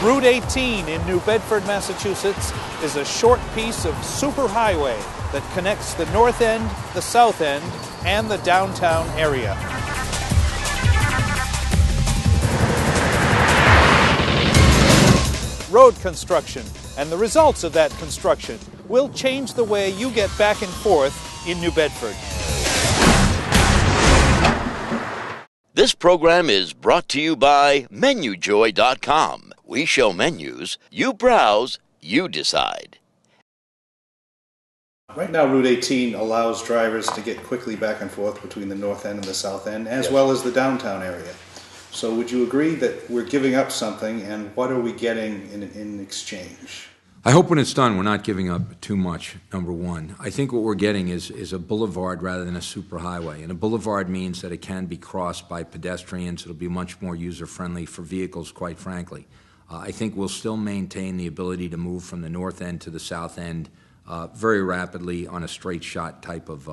Route 18 in New Bedford, Massachusetts is a short piece of superhighway that connects the north end, the south end, and the downtown area. Road construction and the results of that construction will change the way you get back and forth in New Bedford. This program is brought to you by MenuJoy.com. We show menus, you browse, you decide. Right now, Route 18 allows drivers to get quickly back and forth between the north end and the south end, as well as the downtown area. So would you agree that we're giving up something, and what are we getting in exchange? I hope when it's done, we're not giving up too much, number one. I think what we're getting is a boulevard rather than a superhighway. And a boulevard means that it can be crossed by pedestrians. It'll be much more user-friendly for vehicles, quite frankly. I think we'll still maintain the ability to move from the north end to the south end very rapidly on a straight shot type of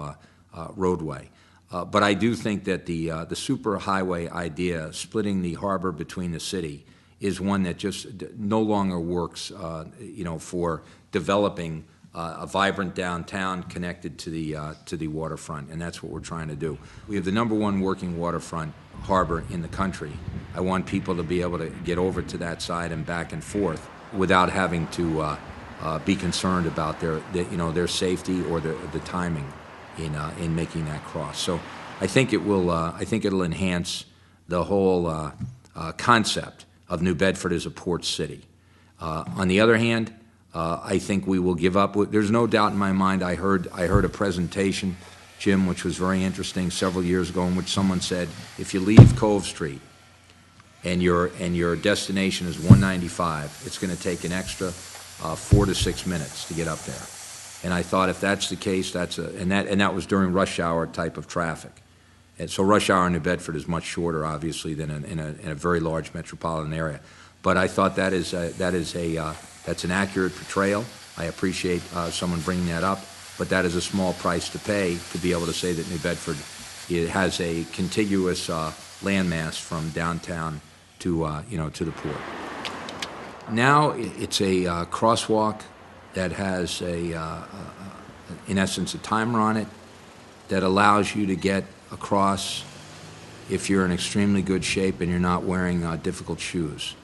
roadway. But I do think that the superhighway idea, splitting the harbor between the city, is one that just no longer works, for developing a vibrant downtown connected to the waterfront, and that's what we're trying to do. We have the number one working waterfront harbor in the country. I want people to be able to get over to that side and back and forth without having to be concerned about their safety or the timing in making that cross. So I think it will. I think it'll enhance the whole concept of New Bedford as a port city. On the other hand, I think we will give up. There's no doubt in my mind. I heard a presentation, Jim, which was very interesting several years ago, in which someone said, if you leave Cove Street and your destination is 195, it's going to take an extra 4 to 6 minutes to get up there. And I thought, if that's the case, and that was during rush hour type of traffic. And so rush hour in New Bedford is much shorter, obviously, than in a very large metropolitan area. But I thought that's an accurate portrayal. I appreciate someone bringing that up, but that is a small price to pay to be able to say that New Bedford has a contiguous landmass from downtown to the port. Now it's a crosswalk that has in essence, a timer on it that allows you to get across if you're in extremely good shape and you're not wearing difficult shoes.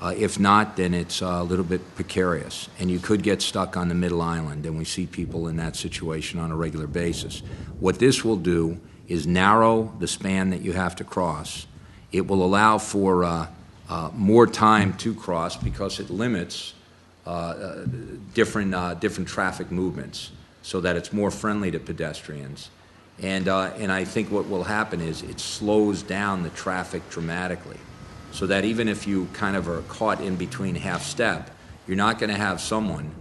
If not, then it's a little bit precarious, and you could get stuck on the middle island, and we see people in that situation on a regular basis. What this will do is narrow the span that you have to cross. It will allow for more time to cross because it limits different traffic movements so that it's more friendly to pedestrians. And I think what will happen is it slows down the traffic dramatically, so that even if you kind of are caught in between half step, you're not going to have someone,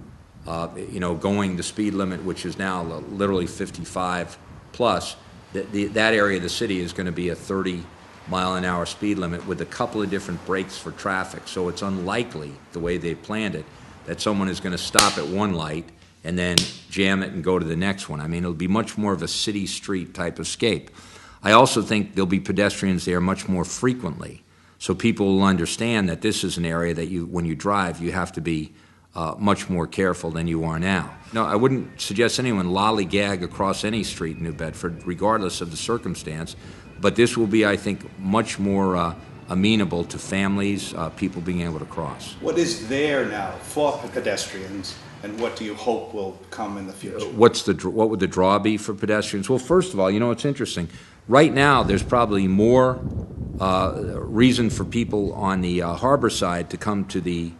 going the speed limit, which is now literally 55 plus. That area of the city is going to be a 30-mile-an-hour speed limit with a couple of different breaks for traffic. So it's unlikely, the way they planned it, that someone is going to stop at one light and then jam it and go to the next one. I mean, it'll be much more of a city street type of scape. I also think there'll be pedestrians there much more frequently, so people will understand that this is an area that when you drive, you have to be much more careful than you are now. No, I wouldn't suggest anyone lollygag across any street in New Bedford, regardless of the circumstance, but this will be, I think, much more amenable to families, people being able to cross. What is there now for pedestrians, and what do you hope will come in the future? What would the draw be for pedestrians? Well, first of all, it's interesting. Right now, there's probably more reason for people on the harbor side to come to the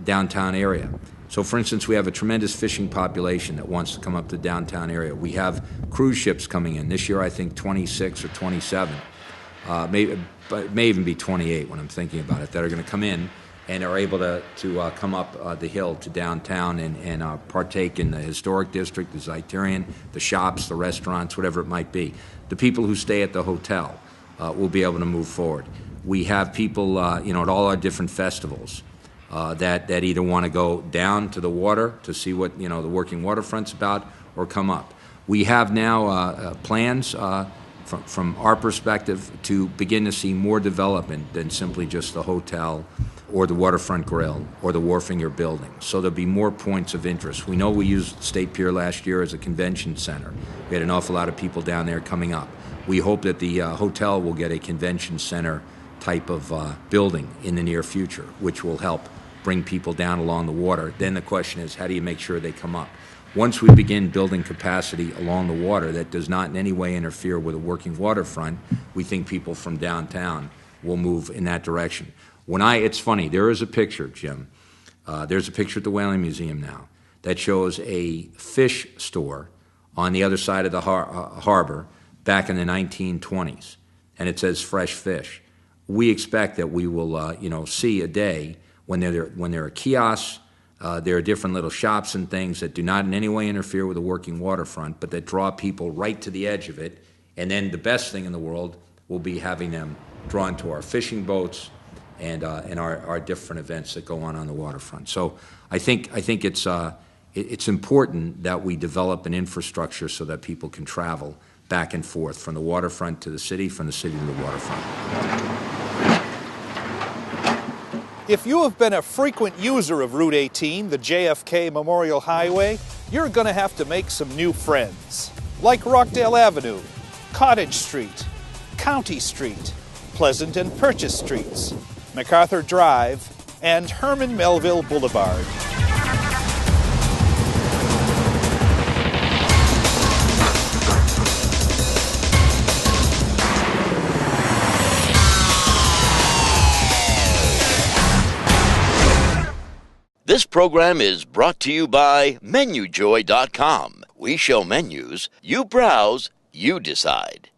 downtown area. So, for instance, we have a tremendous fishing population that wants to come up to the downtown area. We have cruise ships coming in. This year, I think 26 or 27. But it may even be 28 when I'm thinking about it, that are going to come in and are able to come up the hill to downtown and partake in the historic district, the Zeiterion, the shops, the restaurants, whatever it might be. The people who stay at the hotel will be able to move forward. We have people, at all our different festivals that either want to go down to the water to see what, the working waterfront's about, or come up. We have now plans from our perspective to begin to see more development than simply just the hotel or the Waterfront Grill, or the Wharfinger Building. So there'll be more points of interest. We know we used State Pier last year as a convention center. We had an awful lot of people down there coming up. We hope that the hotel will get a convention center type of building in the near future, which will help bring people down along the water. Then the question is, how do you make sure they come up? Once we begin building capacity along the water that does not in any way interfere with a working waterfront, we think people from downtown will move in that direction. It's funny, there is a picture, Jim. There's a picture at the Whaling Museum now that shows a fish store on the other side of the harbor back in the 1920s, and it says fresh fish. We expect that we will, see a day when there are kiosks, there are different little shops and things that do not in any way interfere with a working waterfront, but that draw people right to the edge of it. And then the best thing in the world will be having them drawn to our fishing boats and our different events that go on the waterfront. So I think it's important that we develop an infrastructure so that people can travel back and forth from the waterfront to the city, from the city to the waterfront. If you have been a frequent user of Route 18, the JFK Memorial Highway, you're going to have to make some new friends, like Rockdale Avenue, Cottage Street, County Street, Pleasant and Purchase Streets, MacArthur Drive, and Herman Melville Boulevard. This program is brought to you by MenuJoy.com. We show menus, you browse, you decide.